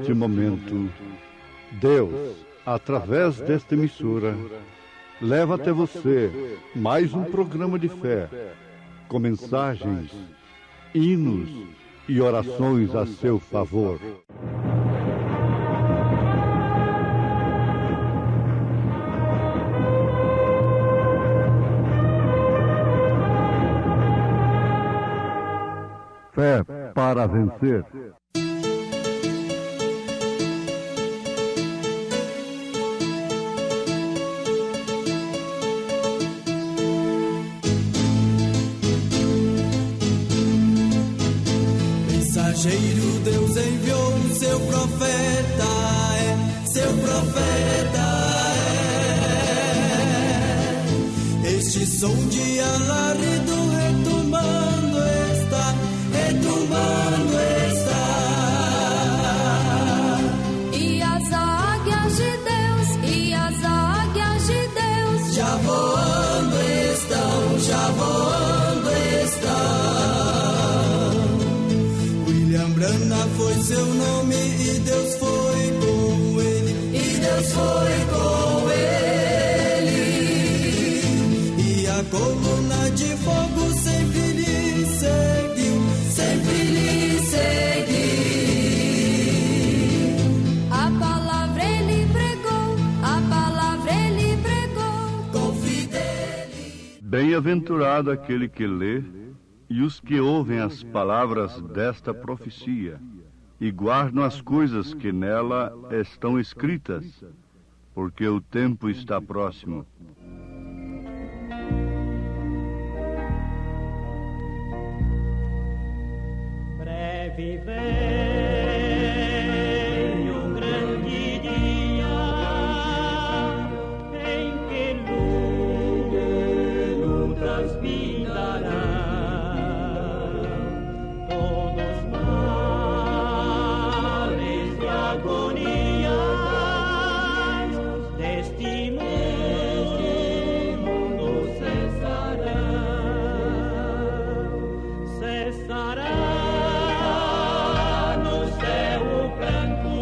neste momento, Deus, através desta emissora, leva até você mais um programa de fé, com mensagens, hinos e orações a seu favor. Fé para vencer. Mensageiro, Deus enviou o seu profeta, seu profeta Este som de alarido retumbando está, retumbando está. E as águias de Deus, e as águias de Deus já voando estão, já voando estão. William Branham foi seu nome e Deus foi com ele, e Deus foi com ele. E a coluna de fogo sempre lhe seguiu, sempre lhe seguiu. A palavra ele pregou, a palavra ele pregou com fidelidade. Bem-aventurado aquele que lê e os que ouvem as palavras desta profecia e guardam as coisas que nela estão escritas, porque o tempo está próximo. Breve vem o grande dia em que lutas pintarão. Todos males e agonias deste mundo cessarão. No céu o pranto,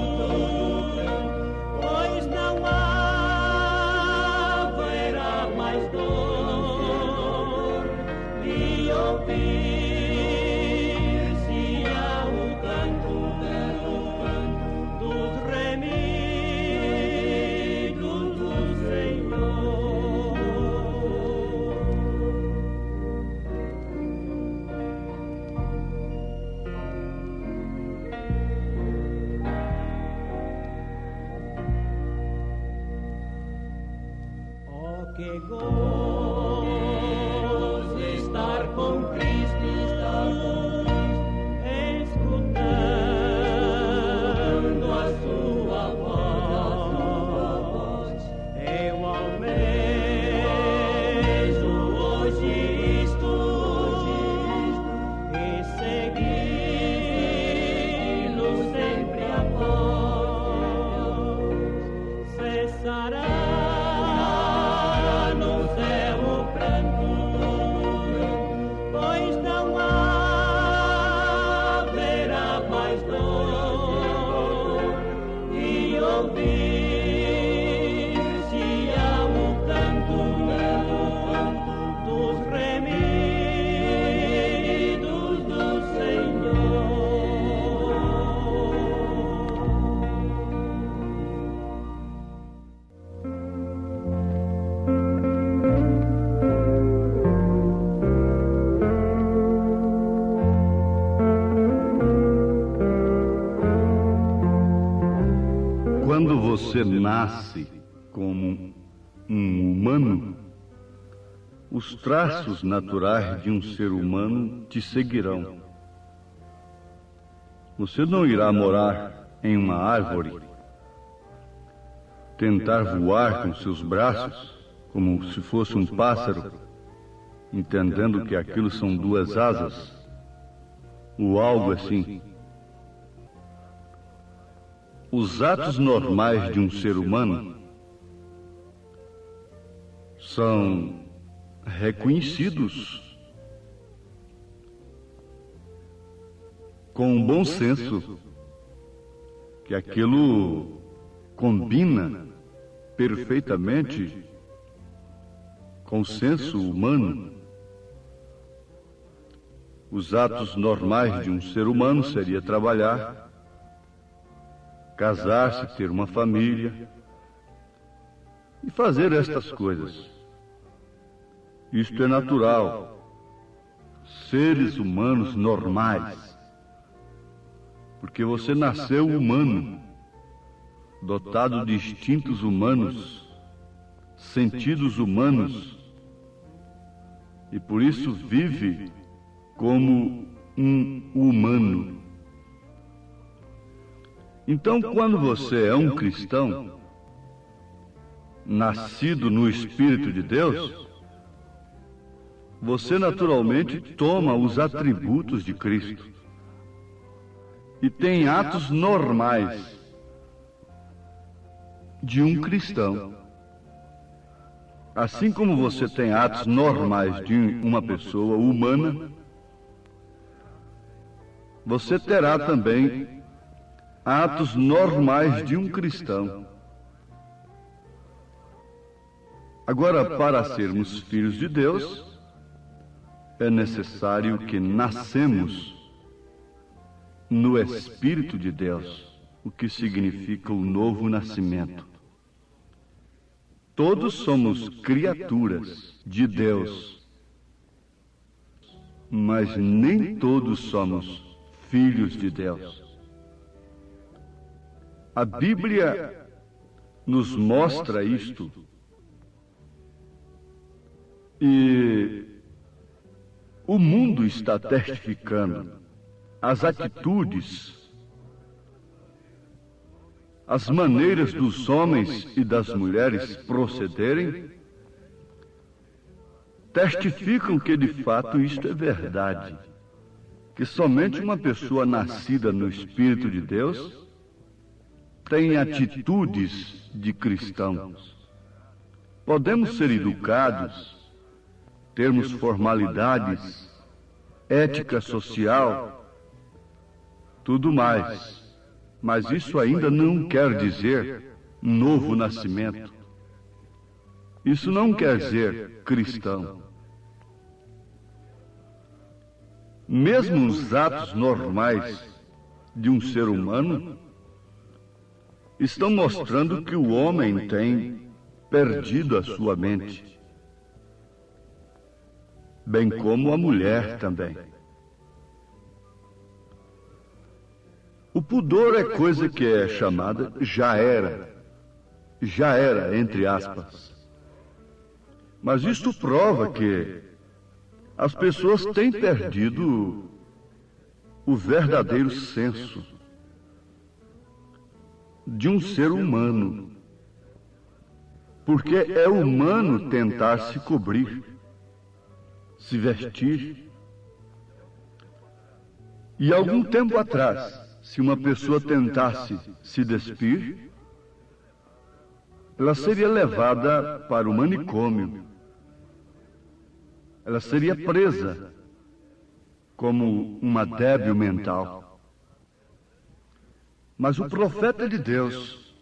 pois não haverá mais dor, e ouvir-se-á o canto dos remidos do Senhor. Oh, que gozo estar com Cristo, escutando a sua voz. Eu almejo hoje isto e segui-lo sempre após. Cessará no céu o pranto, pois não haverá mais dor, e ouvir-se-á o canto dos remidos do Senhor. Quando você nasce como um humano, os traços naturais de um ser humano te seguirão. Você não irá morar em uma árvore, tentar voar com seus braços como se fosse um pássaro, entendendo que aquilo são duas asas, ou algo assim. Os atos normais de um ser humano são reconhecidos com um bom senso que aquilo combina perfeitamente com o senso humano. Os atos normais de um ser humano seria trabalhar, casar-se, ter uma família e fazer estas coisas. Isto é natural. Seres humanos normais. Porque você nasceu humano, dotado de instintos humanos, sentidos humanos, e por isso vive como um humano. Então, quando você é um cristão, nascido no Espírito de Deus, você naturalmente toma os atributos de Cristo e tem atos normais de um cristão. Assim como você tem atos normais de uma pessoa humana, você terá também atos normais de um cristão. Agora, para sermos filhos de Deus, é necessário que nascemos no Espírito de Deus, o que significa o novo nascimento. Todos somos criaturas de Deus, mas nem todos somos filhos de Deus. A Bíblia nos mostra isto, e o mundo está testificando. As atitudes, as maneiras dos homens e das mulheres procederem, testificam que de fato isto é verdade, que somente uma pessoa nascida no Espírito de Deus tem atitudes de cristãos. Podemos ser educados, termos formalidades, ética social, tudo mais, mas isso ainda não quer dizer novo nascimento. Isso não quer dizer cristão. Mesmo os atos normais de um ser humano estão mostrando que o homem tem perdido a sua mente, bem como a mulher também. O pudor é coisa que é chamada já era, entre aspas. Mas isto prova que as pessoas têm perdido o verdadeiro senso de um ser humano. Porque é humano tentar se cobrir, se vestir. E algum tempo atrás, se uma pessoa tentasse se despir, ela seria levada para o manicômio. Ela seria presa como uma débil mental. Mas o profeta de Deus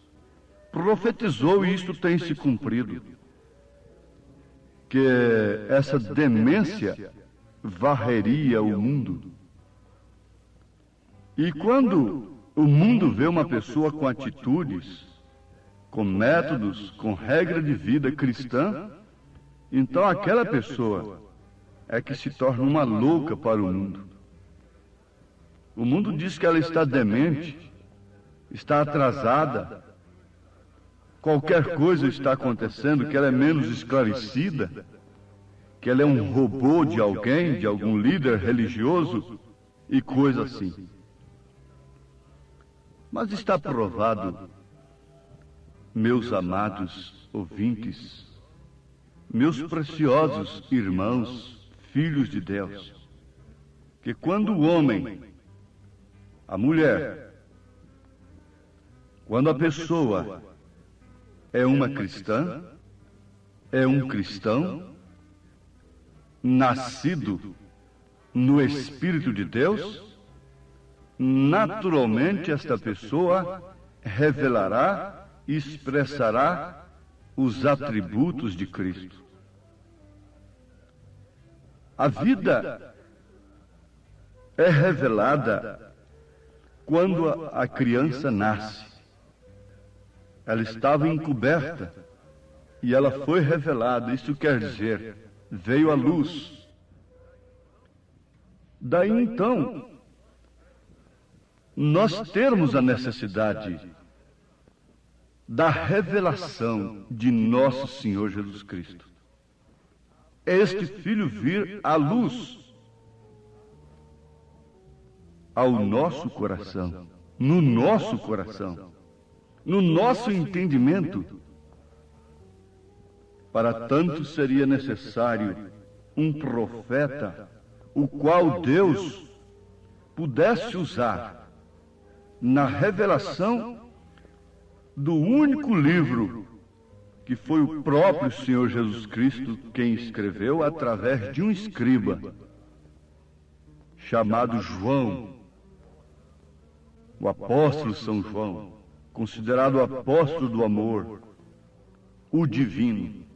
profetizou, e isto tem se cumprido, que essa demência varreria o mundo. E quando o mundo vê uma pessoa com atitudes, com métodos, com regra de vida cristã, então aquela pessoa é que se torna uma louca para o mundo. O mundo diz que ela está demente, está atrasada, qualquer coisa está acontecendo, que ela é menos esclarecida, que ela é um robô de alguém, de algum líder religioso e coisa assim. Mas está provado, meus amados ouvintes, meus preciosos irmãos, filhos de Deus, que quando o homem, a mulher, quando a pessoa é uma cristã, é um cristão, nascido no Espírito de Deus, naturalmente esta pessoa revelará e expressará os atributos de Cristo. A vida é revelada quando a criança nasce. Ela estava encoberta e ela foi revelada. Isso quer dizer, veio à luz. Daí então, nós termos a necessidade da revelação de nosso Senhor Jesus Cristo. Este Filho vir à luz, ao nosso coração, no nosso coração, no nosso entendimento. Para tanto seria necessário um profeta, o qual Deus pudesse usar na revelação do único livro que foi o próprio Senhor Jesus Cristo quem escreveu através de um escriba chamado João, o apóstolo São João, considerado o apóstolo do amor, o divino.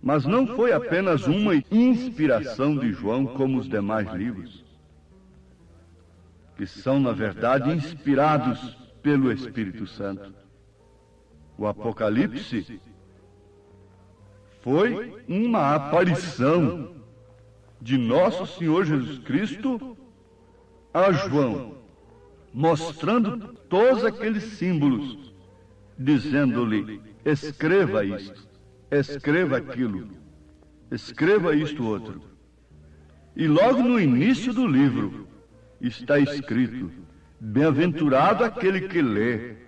Mas não foi apenas uma inspiração de João como os demais livros, que são, na verdade, inspirados pelo Espírito Santo. O Apocalipse foi uma aparição de nosso Senhor Jesus Cristo a João, mostrando todos aqueles símbolos, dizendo-lhe: escreva isto, escreva aquilo, escreva isto outro. E logo no início do livro está escrito: bem-aventurado aquele que lê,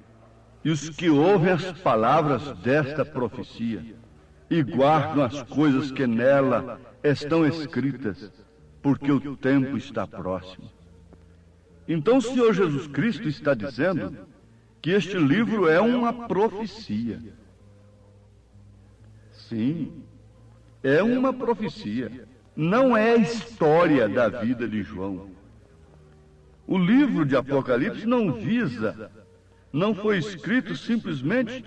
e os que ouvem as palavras desta profecia, e guardam as coisas que nela estão escritas, porque o tempo está próximo. Então o Senhor Jesus Cristo está dizendo que este livro é uma profecia. Sim, é uma profecia. Não é a história da vida de João. O livro de Apocalipse não foi escrito simplesmente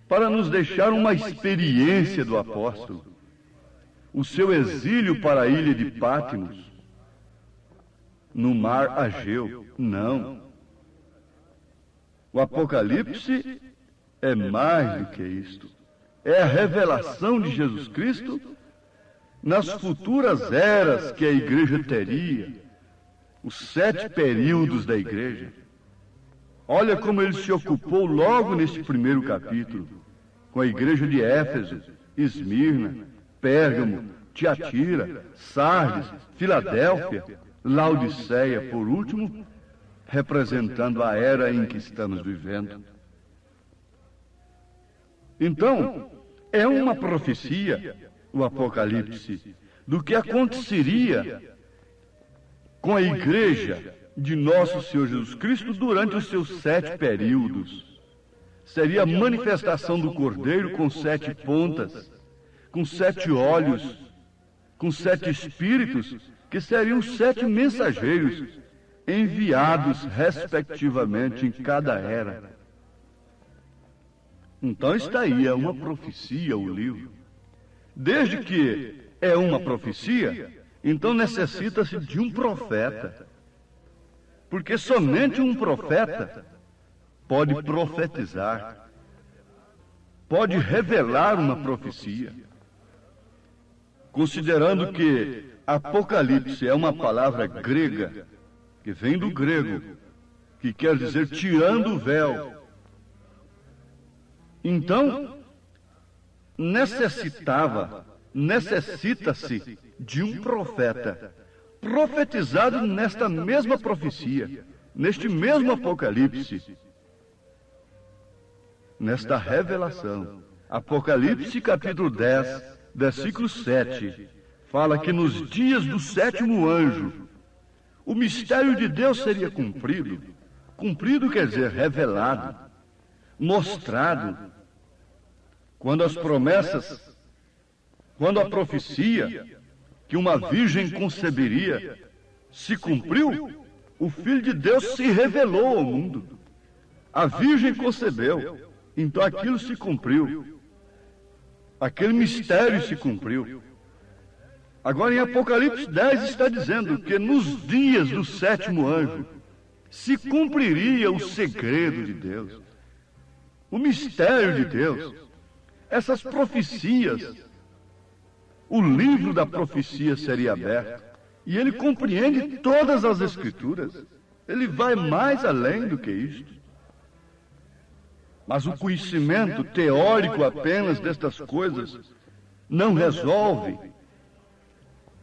para nos deixar uma experiência do apóstolo, o seu exílio para a ilha de Patmos, no mar Ageu. Não. O Apocalipse é mais do que isto. É a revelação de Jesus Cristo nas futuras eras que a igreja teria, os 7 períodos da igreja. Olha como ele se ocupou logo neste primeiro capítulo, com a igreja de Éfeso, Esmirna, Pérgamo, Tiatira, Sardes, Filadélfia, Laodiceia, por último, representando a era em que estamos vivendo. Então, é uma profecia, o Apocalipse, do que aconteceria com a igreja de nosso Senhor Jesus Cristo durante os seus 7 períodos. Seria a manifestação do Cordeiro com 7 pontas, com 7 olhos, com 7 espíritos, que seriam 7 mensageiros, enviados respectivamente em cada era. Então está aí, é uma profecia o livro. Desde que é uma profecia, então necessita-se de um profeta. Porque somente um profeta pode profetizar, pode revelar uma profecia. Considerando que Apocalipse é uma palavra grega, que vem do grego, que quer dizer tirando o véu. Então, necessita-se de um profeta profetizado nesta mesma profecia, neste mesmo Apocalipse, nesta revelação. Apocalipse capítulo 10, versículo 7, fala que nos dias do 7º anjo, o mistério de Deus seria cumprido. Cumprido quer dizer revelado, mostrado. Quando a profecia que uma virgem conceberia se cumpriu, o Filho de Deus se revelou ao mundo. A Virgem concebeu, então aquilo se cumpriu. Aquele mistério se cumpriu. Agora em Apocalipse 10 está dizendo que nos dias do sétimo anjo se cumpriria o segredo de Deus, o mistério de Deus, essas profecias. O livro da profecia seria aberto e ele compreende todas as Escrituras. Ele vai mais além do que isto. Mas o conhecimento teórico apenas destas coisas não resolve.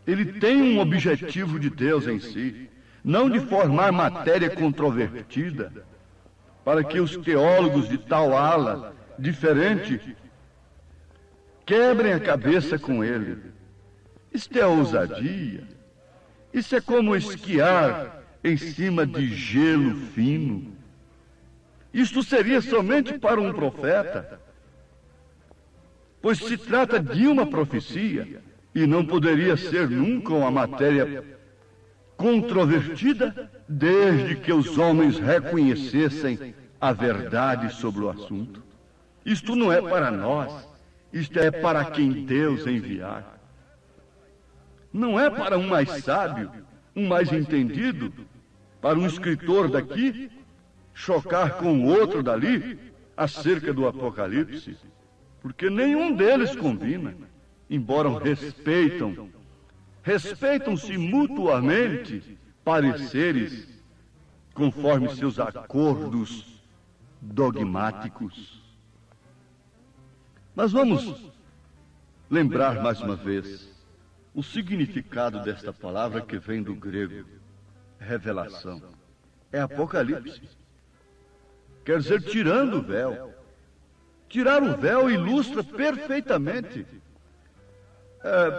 Ele tem um objetivo de Deus em si, não de formar matéria controvertida, para que os teólogos de tal ala diferente quebrem a cabeça com ele. Isto é ousadia. Isso é como esquiar em cima de gelo fino. Isto seria somente para um profeta, pois se trata de uma profecia e não poderia ser nunca uma matéria controvertida, desde que os homens reconhecessem a verdade sobre o assunto. Isto não é para nós, isto é para quem Deus enviar. Não é para um mais sábio, um mais entendido, para um escritor daqui chocar com o outro dali acerca do Apocalipse, porque nenhum deles combina, embora respeitam-se mutuamente pareceres conforme seus acordos dogmáticos. Mas vamos lembrar mais uma vez o significado desta palavra que vem do grego, revelação. É Apocalipse. Quer dizer, tirando o véu. Tirar o véu ilustra perfeitamente.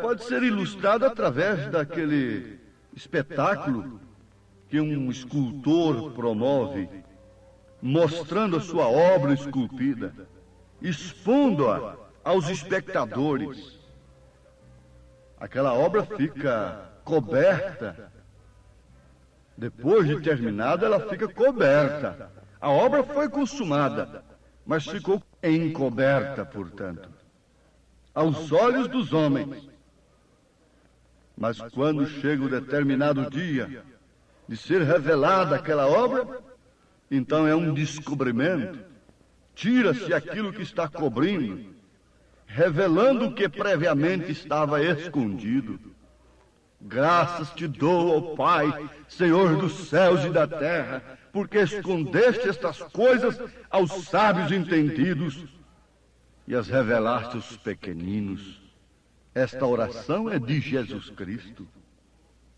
Pode ser ilustrado através daquele espetáculo que um escultor promove, mostrando a sua obra esculpida, expondo-a aos espectadores. Aquela obra fica coberta. Depois de terminada, ela fica coberta. A obra foi consumada, mas ficou encoberta, portanto, aos olhos dos homens. Mas quando chega o determinado dia de ser revelada aquela obra, então é um descobrimento. Tira-se aquilo que está cobrindo, revelando o que previamente estava escondido. Graças te dou, ó Pai, Senhor dos céus e da terra, porque escondeste estas coisas aos sábios entendidos e as revelaste aos pequeninos. Esta oração é de Jesus Cristo,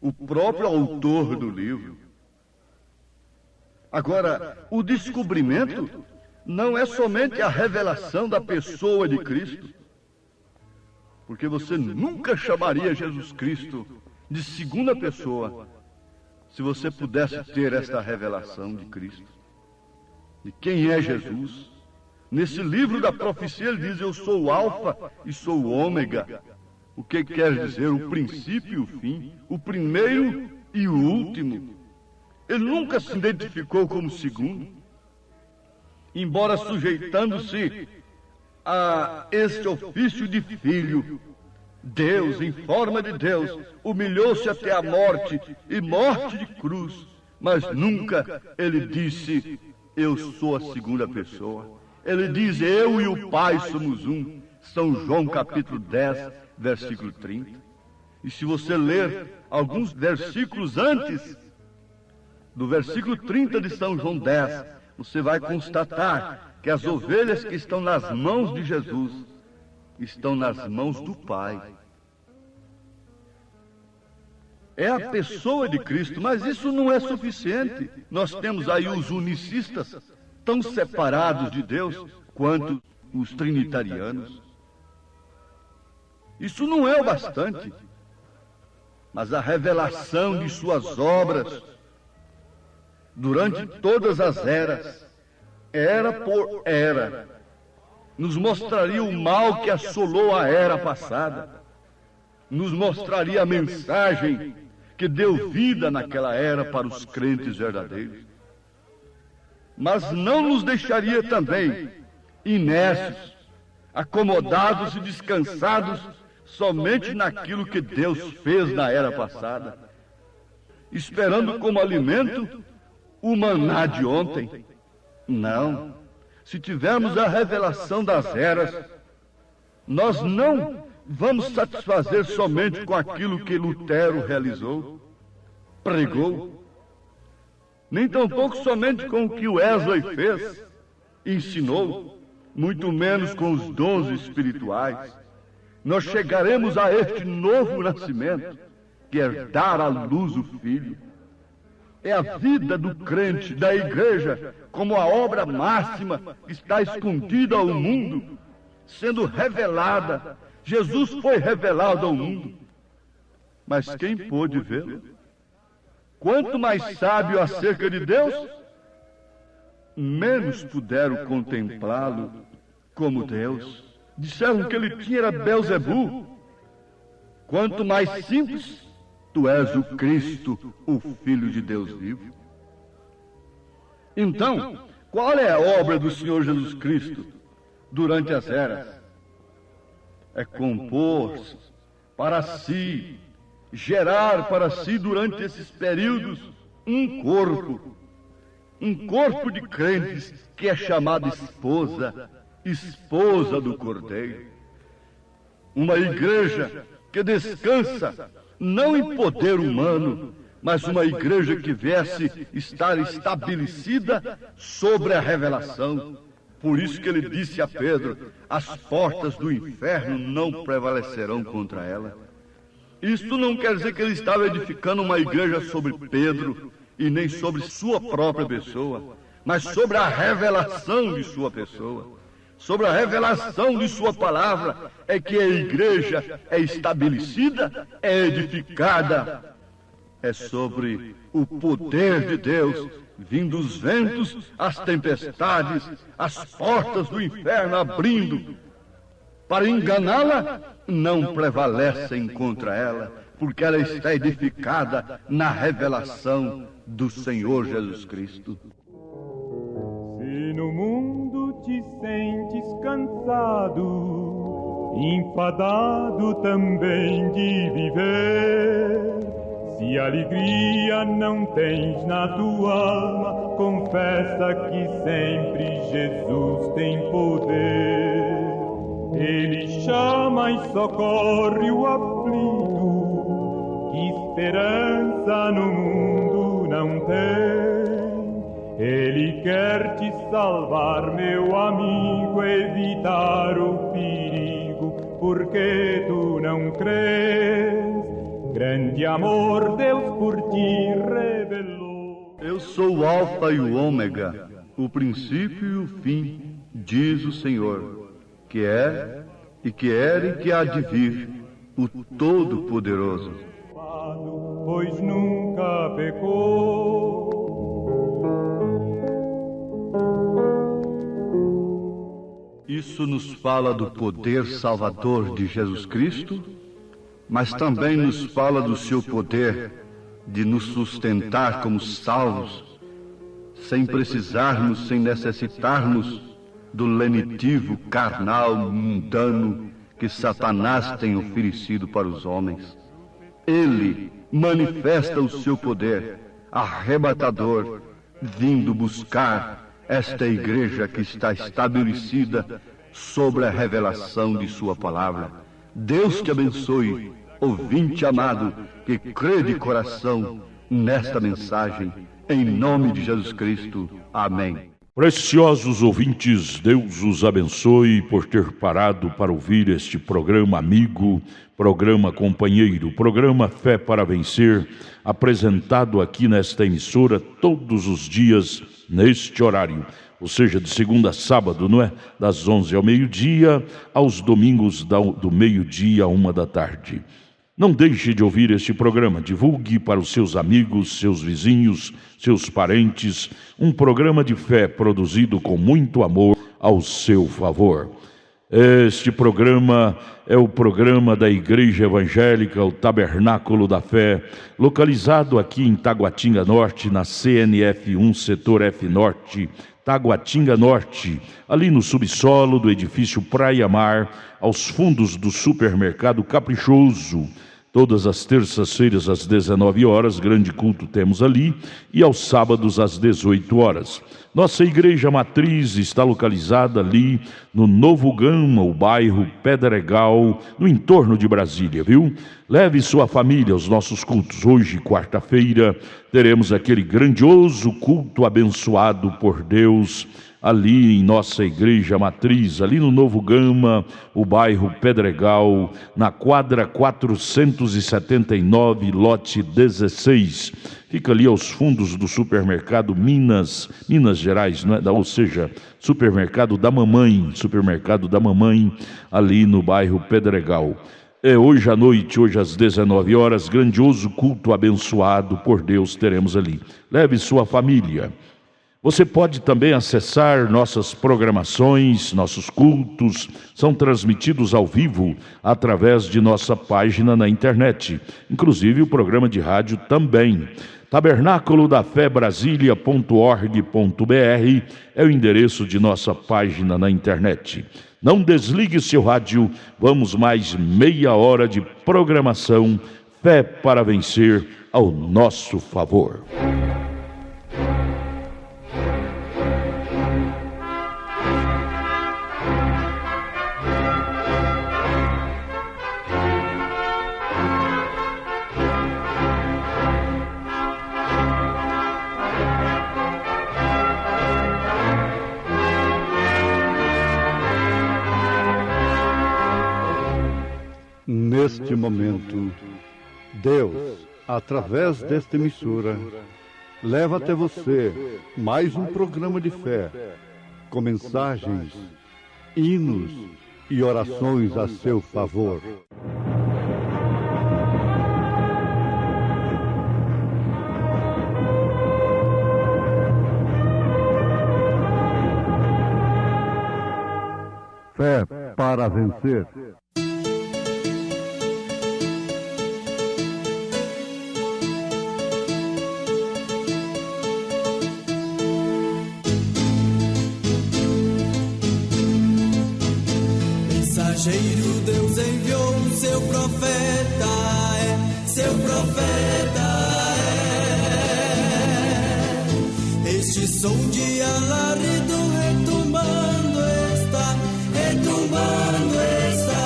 o próprio autor do livro. Agora, o descobrimento não é somente a revelação da pessoa de Cristo, porque você nunca chamaria Jesus Cristo de segunda pessoa se você pudesse ter esta revelação de Cristo, de quem é Jesus. Nesse livro da profecia ele diz: eu sou o Alfa e sou o Ômega. O que quer dizer o princípio e o fim, o primeiro e o último. Ele nunca se identificou como segundo, embora sujeitando-se a este ofício de filho. Deus, em forma de Deus, humilhou-se até a morte, e morte de cruz, mas nunca ele disse: eu sou a segunda pessoa. Ele diz: eu e o Pai somos um. São João capítulo 10, versículo 30. E se você ler alguns versículos antes do versículo 30 de São João 10, você vai constatar que as ovelhas que estão nas mãos de Jesus estão nas mãos do Pai. É a pessoa de Cristo, mas isso não é suficiente. Nós temos aí os unicistas, tão separados de Deus quanto os trinitarianos. Isso não é o bastante, mas a revelação de suas obras durante todas as eras, era por era, nos mostraria o mal que assolou a era passada, nos mostraria a mensagem que deu vida naquela era para os crentes verdadeiros. mas não nos deixaria também inércios, acomodados e descansados somente naquilo que Deus fez na era passada, esperando como alimento o maná de ontem. Não. Se tivermos a revelação das eras, nós não vamos satisfazer somente com aquilo que Lutero realizou, pregou, nem tampouco somente com o que Wesley fez, ensinou, muito menos com os dons espirituais. Nós chegaremos a este novo nascimento, que é dar à luz o Filho. É a vida do crente, da igreja, como a obra máxima que está escondida ao mundo, sendo revelada. Jesus foi revelado ao mundo, mas quem pôde vê-lo? Quanto mais sábio acerca de Deus, menos puderam contemplá-lo como Deus. Disseram que ele tinha Belzebu. Quanto mais simples, tu és o Cristo, o Filho de Deus vivo. Então, qual é a obra do Senhor Jesus Cristo durante as eras? É compor para si, gerar para si durante esses períodos um corpo de crentes que é chamado esposa do Cordeiro. Uma igreja que descansa não em poder humano, mas uma igreja que viesse estar estabelecida sobre a revelação. Por isso que ele disse a Pedro: as portas do inferno não prevalecerão contra ela. Isto não quer dizer que ele estava edificando uma igreja sobre Pedro e nem sobre sua própria pessoa, mas sobre a revelação de sua pessoa, sobre a revelação de sua palavra, é que a igreja é estabelecida, é edificada. É sobre o poder de Deus, vindo os ventos, as tempestades, as portas do inferno abrindo. Para enganá-la, não prevalecem contra ela, porque ela está edificada na revelação do Senhor Jesus Cristo. Se no mundo te sentes cansado, enfadado também de viver, se alegria não tens na tua alma, confessa que sempre Jesus tem poder. Ele chama e socorre o aflito, que esperança no mundo não tem. Ele quer te salvar, meu amigo, evitar o perigo, porque tu não crês. Grande amor Deus por ti revelou. Eu sou o Alfa e o Ômega, o princípio e o fim, diz o Senhor, que é, e que era e que há de vir, o Todo-Poderoso. Pois nunca pecou. Isso nos fala do poder salvador de Jesus Cristo, mas também nos fala do seu poder de nos sustentar como salvos, sem precisarmos, sem necessitarmos do lenitivo carnal mundano que Satanás tem oferecido para os homens. Ele manifesta o seu poder arrebatador, vindo buscar esta igreja que está estabelecida sobre a revelação de sua palavra. Deus te abençoe, ouvinte amado, que crê de coração nesta mensagem, em nome de Jesus Cristo. Amém. Preciosos ouvintes, Deus os abençoe por ter parado para ouvir este programa amigo, programa companheiro, programa Fé para Vencer, apresentado aqui nesta emissora todos os dias neste horário, ou seja, de segunda a sábado, não é? Das 11 ao meio-dia, aos domingos do meio-dia à 1h. Não deixe de ouvir este programa, divulgue para os seus amigos, seus vizinhos, seus parentes, um programa de fé produzido com muito amor ao seu favor. Este programa é o programa da Igreja Evangélica, o Tabernáculo da Fé, localizado aqui em Taguatinga Norte, na CNF 1, Setor F Norte, Taguatinga Norte, ali no subsolo do edifício Praia Mar, aos fundos do supermercado Caprichoso. Todas as terças-feiras às 19 horas, grande culto temos ali, e aos sábados às 18 horas. Nossa igreja matriz está localizada ali no Novo Gama, o bairro Pedregal, no entorno de Brasília, viu? Leve sua família aos nossos cultos. Hoje, quarta-feira, teremos aquele grandioso culto abençoado por Deus, ali em nossa igreja matriz, ali no Novo Gama, o bairro Pedregal, na quadra 479, lote 16. Fica ali aos fundos do supermercado Minas Gerais, né? Ou seja, supermercado da mamãe, ali no bairro Pedregal. Hoje à noite, hoje às 19 horas, grandioso culto abençoado por Deus teremos ali. Leve sua família. Você pode também acessar nossas programações, nossos cultos, são transmitidos ao vivo através de nossa página na internet, inclusive o programa de rádio também. Tabernáculo da Fé Brasília.org.br é o endereço de nossa página na internet. Não desligue seu rádio, vamos mais meia hora de programação, Fé para Vencer ao nosso favor. Neste momento, Deus, através desta emissora, leva até você mais um programa de fé, com mensagens, hinos e orações a seu favor. Fé para vencer. Deus enviou seu profeta, seu profeta Este som de alarido retumbando está, retumbando está.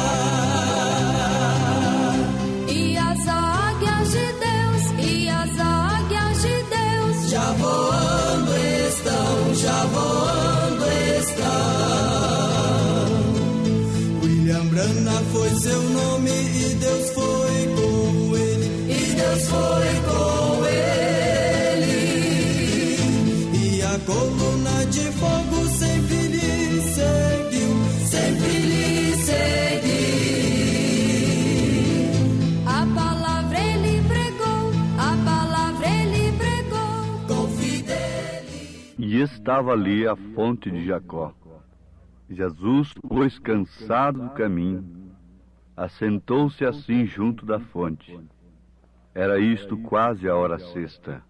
E as águias de Deus, e as águias de Deus já voando estão, já voando estão. Brana foi seu nome e Deus foi com ele, e Deus foi com ele. E a coluna de fogo sempre lhe seguiu, sempre lhe seguiu. A palavra ele pregou, a palavra ele pregou com fidelidade. E estava ali a fonte de Jacó. Jesus, pois cansado do caminho, assentou-se assim junto da fonte. Era isto quase a hora sexta.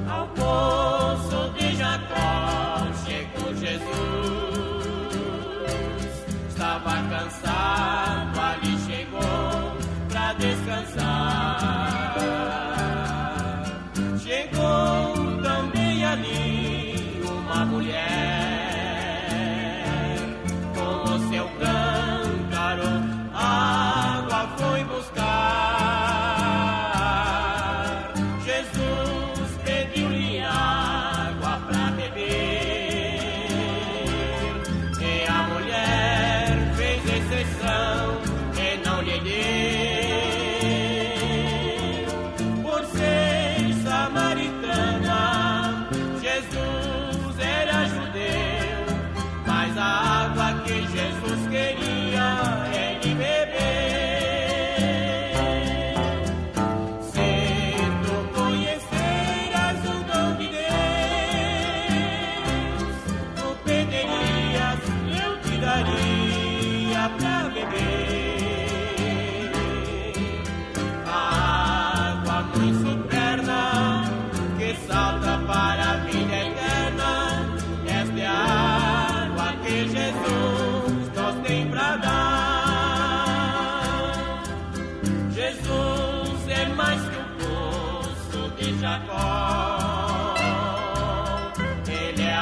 Ao poço de Jacó chegou Jesus. Estava cansado, ali chegou para descansar. Chegou também ali uma mulher, com o seu cântaro água foi buscar. Jesus pediu-lhe água para beber, e a mulher fez exceção e não lhe deu. Por ser samaritana, Jesus era judeu.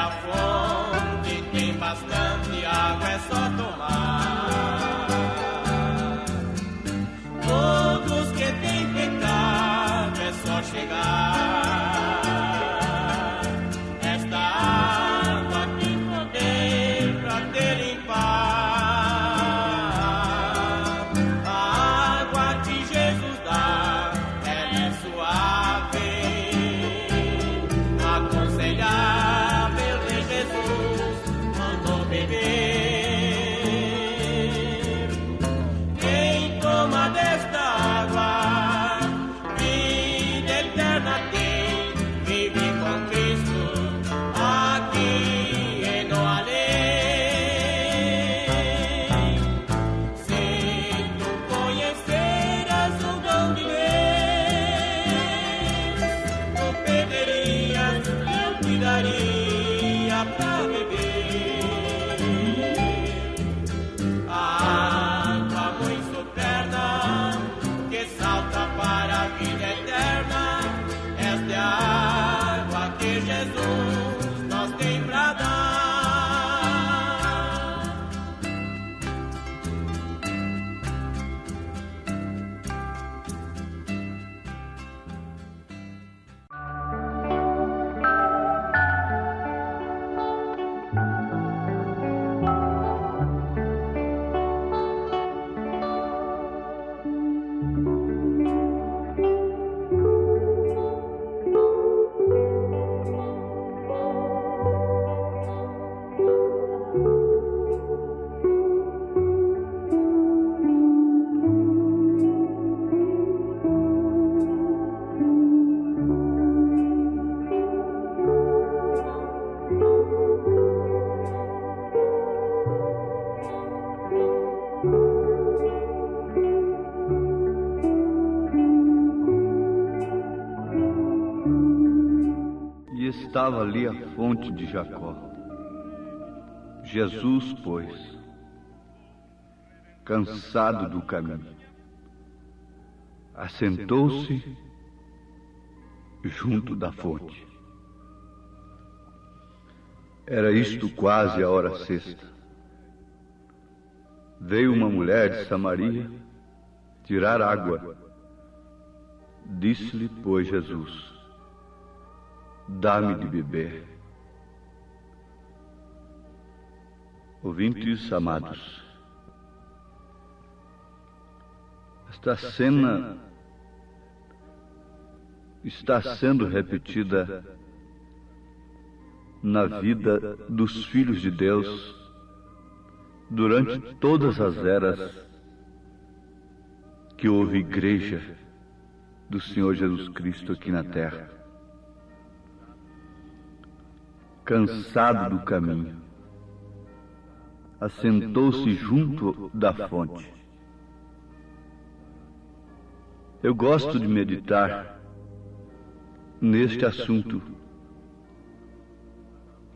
a fonte, tem bastante água, é só tomar. Todos que têm pecado, é só chegar. Esta água tem poder pra te limpar. A água que Jesus dá, ela é suave, aconselhável, e Jesus mandou beber. Quem toma desta água, vida eterna tem, vive com Cristo aqui e no além. Se tu conheceras o dom de Deus, tu pedirias, eu te daria pra beber. A água muito superna, que salta para a vida eterna. Esta é a água que Jesus nos tem pra dar. E estava ali a fonte de Jacó. Jesus, pois, cansado do caminho, assentou-se junto da fonte. Era isto quase a hora sexta. Veio uma mulher de Samaria tirar água. Disse-lhe, pois, Jesus: dá-me de beber. Ouvintes amados, esta cena está sendo repetida na vida dos filhos de Deus durante todas as eras que houve igreja do Senhor Jesus Cristo aqui na terra. Cansado do caminho, assentou-se junto da fonte. Eu gosto de meditar neste assunto,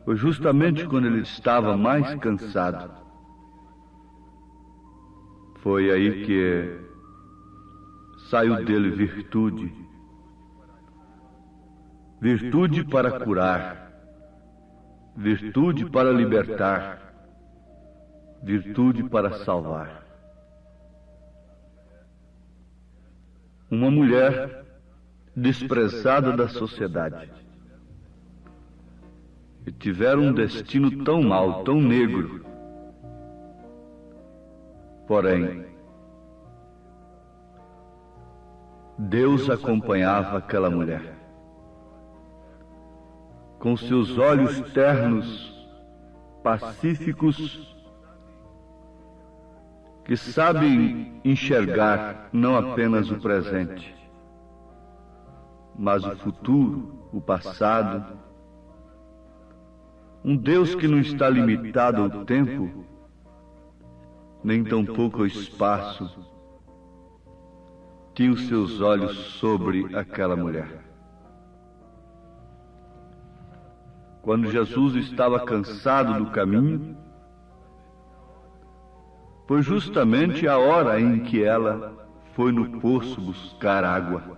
pois justamente quando ele estava mais cansado, foi aí que saiu dele virtude. Virtude para curar, virtude para libertar, virtude para salvar. Uma mulher desprezada da sociedade, e tiveram um destino tão mau, tão negro. Porém, Deus acompanhava aquela mulher. Com seus olhos ternos, pacíficos, que sabem enxergar não apenas o presente, mas o futuro, o passado. Um Deus que não está limitado ao tempo, nem tampouco ao espaço, tinha os seus olhos sobre aquela mulher. Quando Jesus estava cansado do caminho, foi justamente a hora em que ela foi no poço buscar água.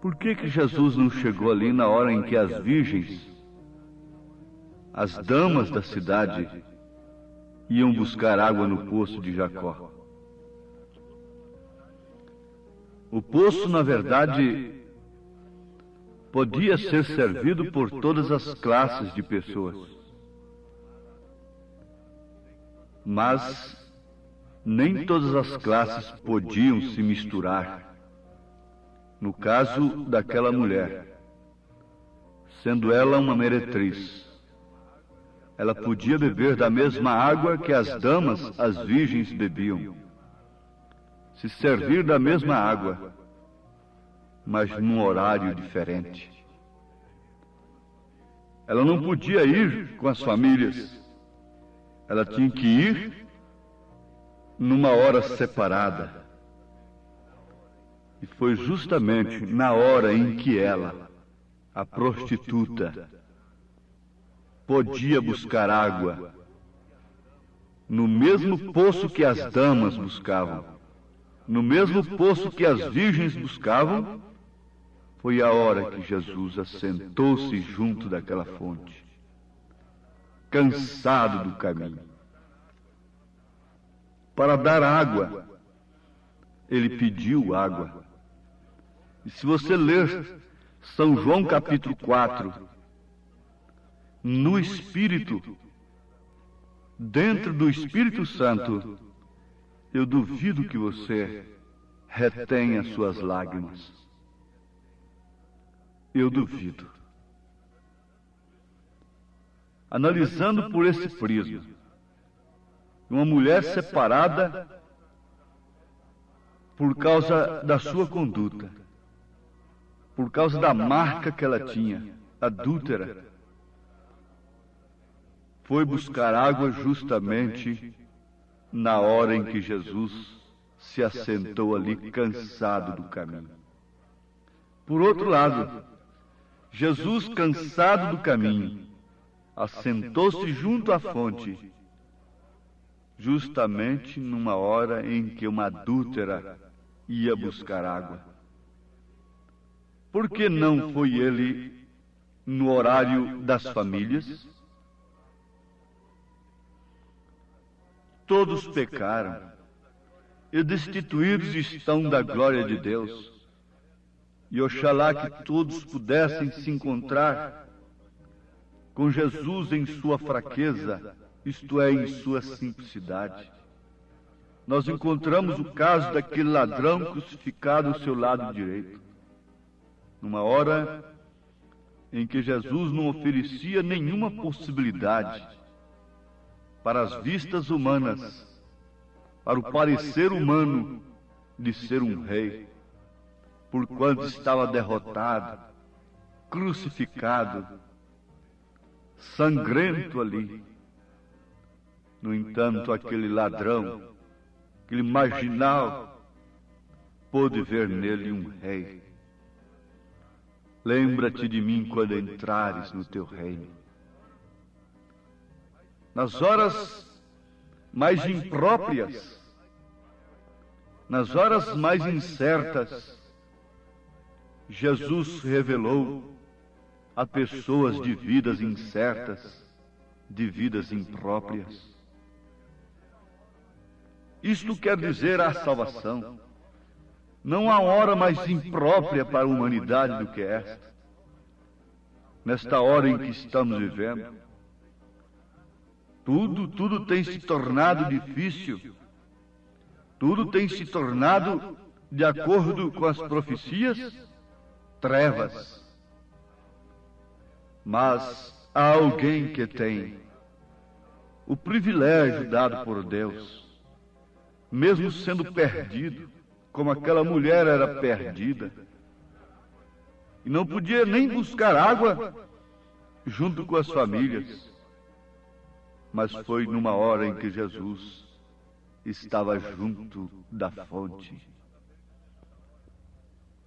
Por que Jesus não chegou ali na hora em que as virgens as damas da cidade iam buscar água no poço de Jacó. O poço, na verdade, podia ser servido por todas as classes de pessoas. Mas nem todas as classes podiam se misturar. No caso daquela mulher, sendo ela uma meretriz, ela podia beber da mesma água que as damas, as virgens, bebiam, se servir da mesma água, mas num horário diferente. Ela não podia ir com as famílias, ela tinha que ir numa hora separada. E foi justamente na hora em que ela, a prostituta, podia buscar água no mesmo poço que as damas buscavam, no mesmo poço que as virgens buscavam, foi a hora que Jesus assentou-se junto daquela fonte, cansado do caminho. Para dar água, ele pediu água. E se você ler São João capítulo 4, no Espírito, dentro do Espírito Santo, eu duvido que você retenha suas lágrimas. Eu duvido. Analisando por esse prisma, uma mulher separada por causa da sua conduta, por causa da marca que ela tinha, adúltera, foi buscar água justamente na hora em que Jesus se assentou ali cansado do caminho. Por outro lado, Jesus, cansado do caminho, assentou-se junto à fonte, justamente numa hora em que uma adúltera ia buscar água. Por que não foi ele no horário das famílias? Todos pecaram e destituídos estão da glória de Deus. E oxalá que todos pudessem se encontrar com Jesus em sua fraqueza, isto é, em sua simplicidade. Nós encontramos o caso daquele ladrão crucificado ao seu lado direito, numa hora em que Jesus não oferecia nenhuma possibilidade para as vistas humanas, para o parecer humano de ser um rei, porquanto estava derrotado, crucificado, sangrento ali. No entanto, aquele ladrão, aquele marginal, pôde ver nele um rei. Lembra-te de mim quando entrares no teu reino. Nas horas mais impróprias, nas horas mais incertas, Jesus revelou a pessoas de vidas incertas, de vidas impróprias. Isto quer dizer a salvação. Não há hora mais imprópria para a humanidade do que esta. Nesta hora em que estamos vivendo, tudo tem se tornado difícil. Tudo tem se tornado, de acordo com as profecias, trevas. Mas há alguém que tem o privilégio dado por Deus, mesmo sendo perdido, como aquela mulher era perdida, e não podia nem buscar água junto com as famílias, mas foi numa hora em que Jesus estava junto da fonte.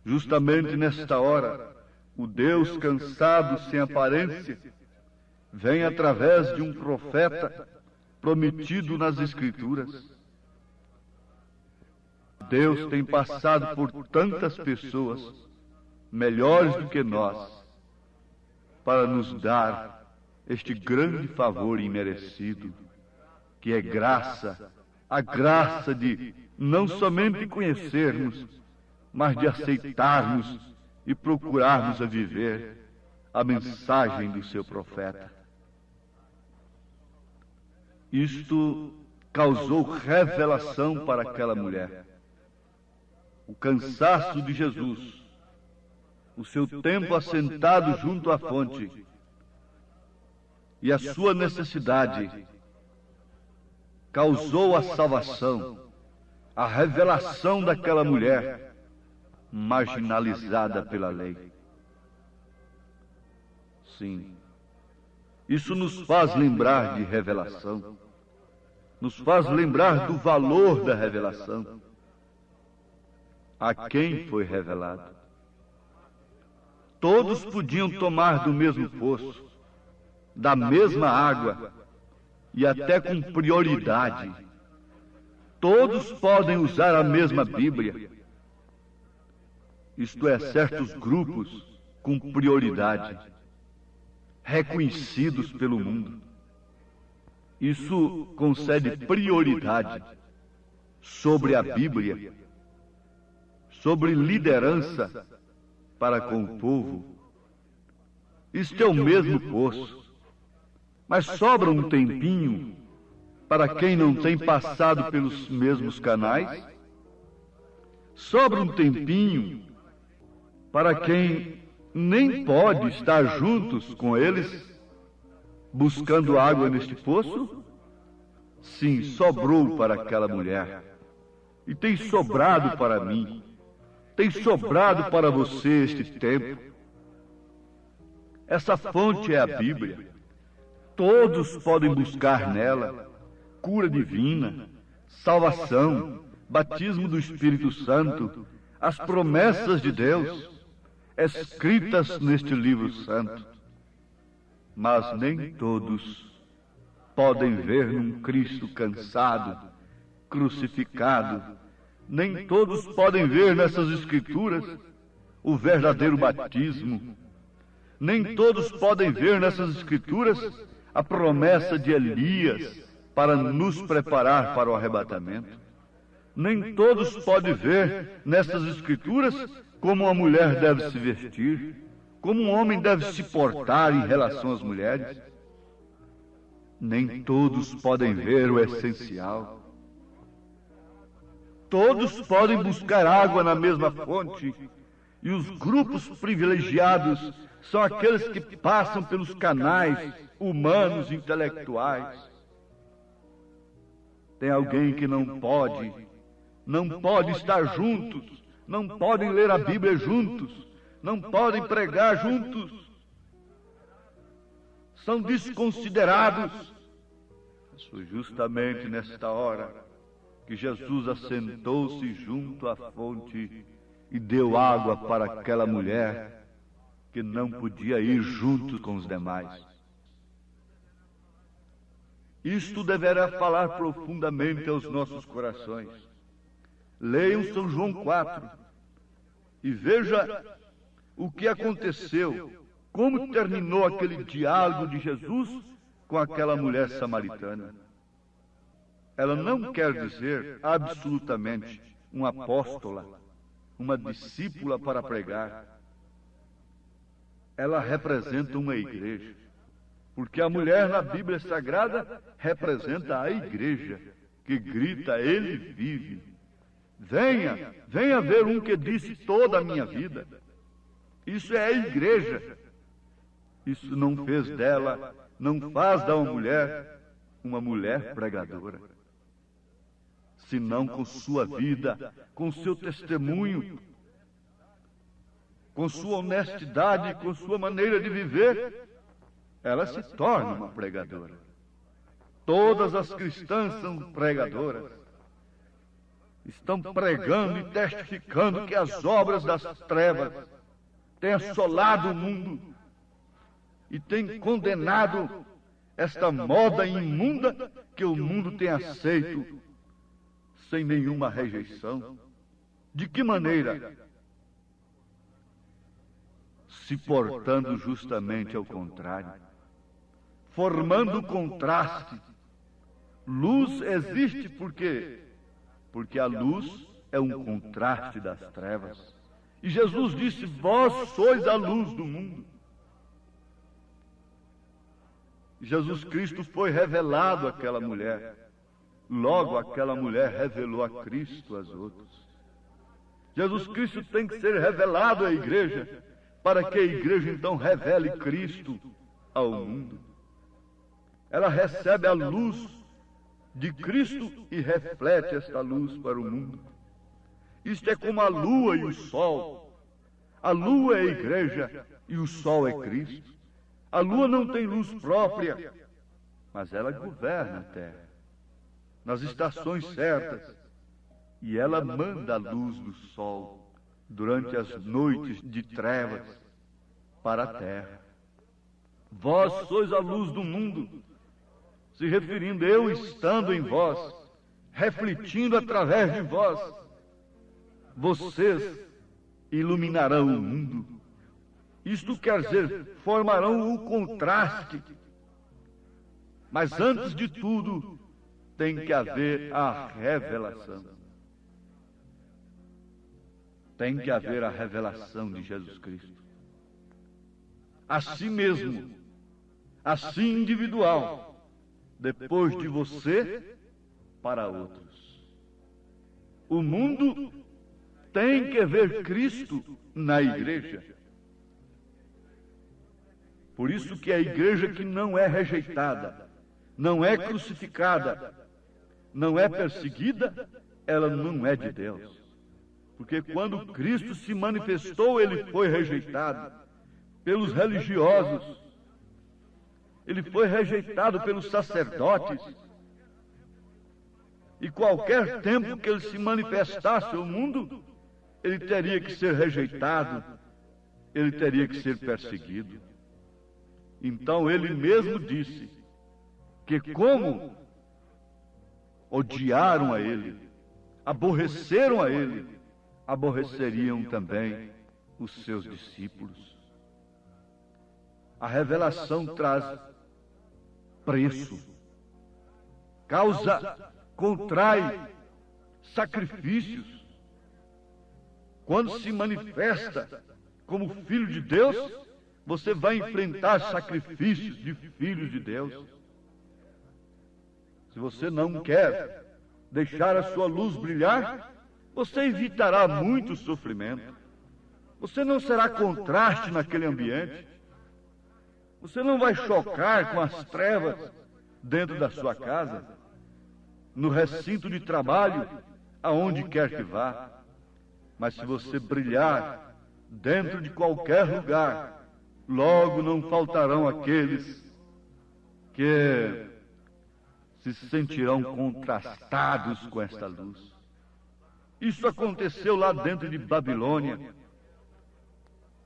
Justamente nesta hora, o Deus cansado, sem aparência, vem através de um profeta prometido nas Escrituras. Deus tem passado por tantas pessoas melhores do que nós para nos dar este grande favor imerecido, que é graça, a graça de não somente conhecermos, mas de aceitarmos e procurarmos a viver a mensagem do seu profeta. Isto causou revelação para aquela mulher. O cansaço de Jesus, o seu tempo assentado junto à fonte e a sua necessidade causou a salvação, a revelação daquela mulher marginalizada pela lei. Sim, isso nos faz lembrar de revelação, nos faz lembrar do valor da revelação. A quem foi revelado? Todos podiam tomar do mesmo poço, da mesma água, e até com prioridade. Todos podem usar a mesma Bíblia. Isto é, certos grupos com prioridade, reconhecidos pelo mundo. Isso concede prioridade sobre a Bíblia, sobre liderança para com o povo. Isto é o mesmo poço, mas sobra um tempinho para quem não tem passado pelos mesmos canais? Sobra um tempinho para quem nem pode estar juntos com eles, buscando água neste poço? Sim, sobrou para aquela mulher. E tem sobrado para mim. Tem sobrado para você este tempo. Essa fonte é a Bíblia. Todos podem buscar nela cura divina, salvação, batismo do Espírito Santo, as promessas de Deus, escritas neste livro santo. Mas nem todos podem ver num Cristo cansado, crucificado. Nem todos podem ver nessas Escrituras o verdadeiro batismo. Nem todos podem ver nessas Escrituras a promessa de Elias para nos preparar para o arrebatamento. Nem todos podem ver nessas Escrituras como uma mulher deve se vestir, como um homem deve se portar em relação às mulheres. Nem todos podem ver o essencial. Todos podem buscar água na mesma fonte, e os grupos privilegiados são aqueles que passam pelos canais humanos intelectuais. Tem alguém que não pode estar juntos, não podem ler a Bíblia juntos, não podem pregar juntos, são desconsiderados. Foi justamente nesta hora que Jesus assentou-se junto à fonte e deu água para aquela mulher que não podia ir junto com os demais. Isto deverá falar profundamente aos nossos corações. Leiam São João 4 e veja o que aconteceu, como terminou aquele diálogo de Jesus com aquela mulher samaritana. Ela não quer dizer absolutamente uma apóstola, uma discípula para pregar. Ela representa uma igreja, porque a mulher na Bíblia Sagrada representa a igreja, que grita: Ele vive. Venha, venha ver um que disse toda a minha vida. Isso é a igreja. Isso não fez dela, não faz da uma mulher pregadora, senão com sua vida, com seu testemunho, com sua honestidade, com sua maneira de viver, ela se torna uma pregadora. Todas as cristãs são pregadoras. Estão pregando e testificando que as obras das trevas têm assolado o mundo e têm condenado esta moda imunda que o mundo tem aceito sem nenhuma rejeição. De que maneira? Se portando justamente ao contrário, formando contraste. Luz existe por quê? Porque a luz é um contraste das trevas. E Jesus disse: vós sois a luz do mundo. Jesus Cristo foi revelado àquela mulher. Logo, aquela mulher revelou a Cristo às outras. Jesus Cristo tem que ser revelado à igreja, para que a igreja então revele Cristo ao mundo. Ela recebe a luz de Cristo e reflete esta luz para o mundo. Isto é como a lua e o sol. A lua é a igreja e o sol é Cristo. A lua não tem luz própria, mas ela governa a terra nas estações certas, e ela manda a luz do sol durante as noites de trevas para a terra. Vós sois a luz do mundo, se referindo eu estando em vós, refletindo através de vós. Vocês iluminarão o mundo. Isto quer dizer, formarão o contraste. Mas antes de tudo, tem que haver a revelação. Tem que haver a revelação de Jesus Cristo. A si mesmo, assim individual, depois de você, para outros. O mundo tem que ver Cristo na igreja. Por isso que a igreja que não é rejeitada, não é crucificada, não é perseguida, ela não é de Deus. Porque quando Cristo se manifestou, ele foi rejeitado pelos religiosos, ele foi rejeitado pelos sacerdotes. E qualquer tempo que ele se manifestasse ao mundo, ele teria que ser rejeitado, ele teria que ser perseguido. Então ele mesmo disse que como odiaram a ele, aborreceram a ele, aborreceriam também os seus discípulos. A revelação traz preço, contrai sacrifícios. Quando se manifesta como filho de Deus, você vai enfrentar sacrifícios de filhos de Deus. Se você não quer deixar a sua luz brilhar, você evitará muito sofrimento. Você não será contraste naquele ambiente. Você não vai chocar com as trevas dentro da sua casa, no recinto de trabalho, aonde quer que vá. Mas se você brilhar dentro de qualquer lugar, logo não faltarão aqueles que se sentirão contrastados com esta luz. Isso aconteceu lá dentro de Babilônia.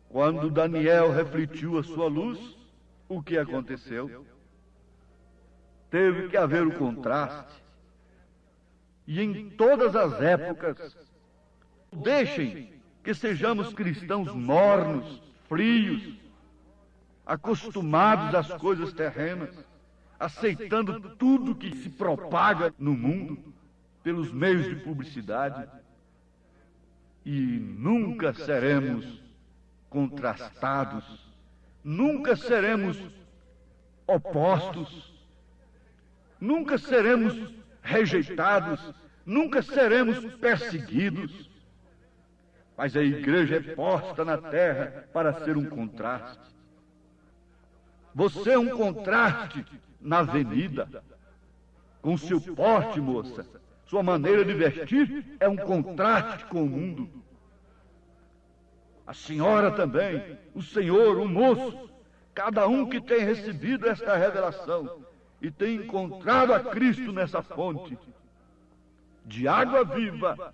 Quando Daniel refletiu a sua luz, o que aconteceu? Teve que haver o contraste. E em todas as épocas, deixem que sejamos cristãos mornos, frios, acostumados às coisas terrenas, aceitando tudo que se propaga no mundo pelos meios de publicidade, e nunca seremos contrastados, nunca seremos opostos, nunca seremos rejeitados, nunca seremos perseguidos. Mas a igreja é posta na terra para ser um contraste. Você é um contraste na avenida, com seu porte, moça. Sua maneira de vestir é um contraste com o mundo. A senhora também, o senhor, o moço, cada um que tem recebido esta revelação e tem encontrado a Cristo nessa fonte de água viva,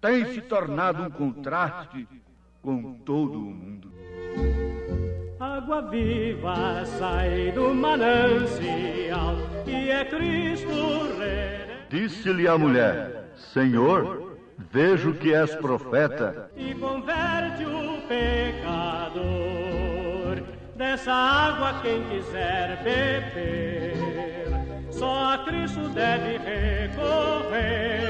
tem se tornado um contraste com todo o mundo. Água viva sai do manancial e é Cristo Rei. Disse-lhe a mulher: Senhor, vejo que és profeta. E converte o pecador dessa água quem quiser beber, só a Cristo deve recorrer.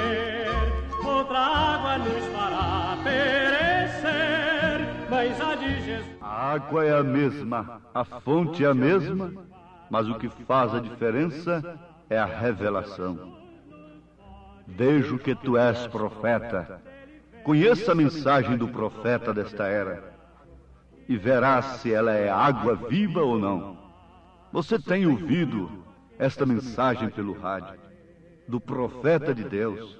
Outra água nos fará perecer, mas a de Jesus. A água é a mesma, a fonte é a mesma, mas o que faz a diferença é a revelação. Vejo que tu és profeta. Conheça a mensagem do profeta desta era e verás se ela é água viva ou não. Você tem ouvido esta mensagem pelo rádio do profeta de Deus,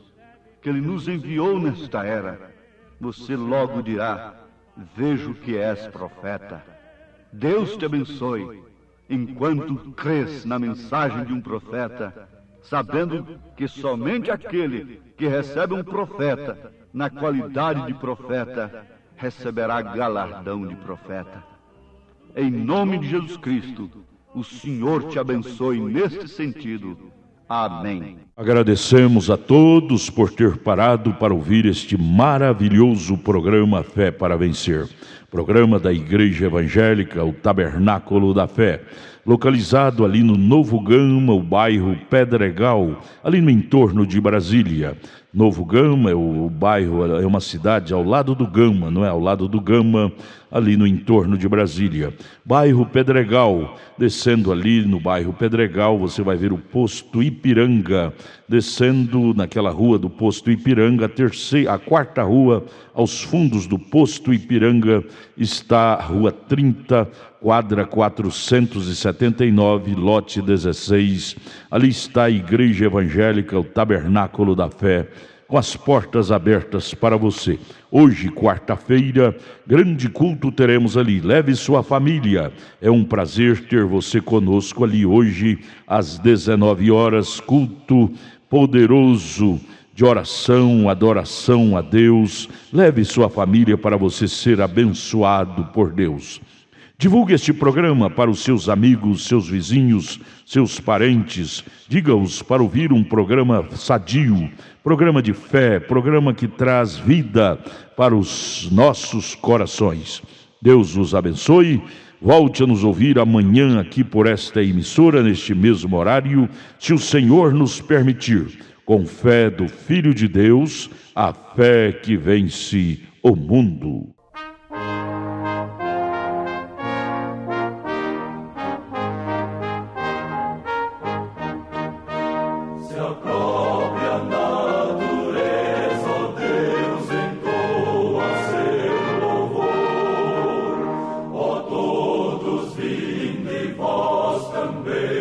que ele nos enviou nesta era. Você logo dirá: vejo que és profeta. Deus te abençoe enquanto crês na mensagem de um profeta, sabendo que somente aquele que recebe um profeta na qualidade de profeta receberá galardão de profeta. Em nome de Jesus Cristo, o Senhor te abençoe neste sentido. Amém. Agradecemos a todos por ter parado para ouvir este maravilhoso programa Fé para Vencer. Programa da Igreja Evangélica, o Tabernáculo da Fé, localizado ali no Novo Gama, o bairro Pedregal, ali no entorno de Brasília. Novo Gama, o bairro é uma cidade ao lado do Gama, não é? Ao lado do Gama, ali no entorno de Brasília. Bairro Pedregal, descendo ali no bairro Pedregal, você vai ver o posto Ipiranga. Descendo naquela rua do posto Ipiranga, a quarta rua, aos fundos do posto Ipiranga, está a rua 30, quadra 479, lote 16. Ali está a Igreja Evangélica, o Tabernáculo da Fé, com as portas abertas para você. Hoje, quarta-feira, grande culto teremos ali. Leve sua família. É um prazer ter você conosco ali hoje, às 19 horas, culto poderoso de oração, adoração a Deus. Leve sua família para você ser abençoado por Deus. Divulgue este programa para os seus amigos, seus vizinhos, seus parentes. Diga-os para ouvir um programa sadio, programa de fé, programa que traz vida para os nossos corações. Deus os abençoe. Volte a nos ouvir amanhã aqui por esta emissora, neste mesmo horário, se o Senhor nos permitir, com fé do Filho de Deus, a fé que vence o mundo. Também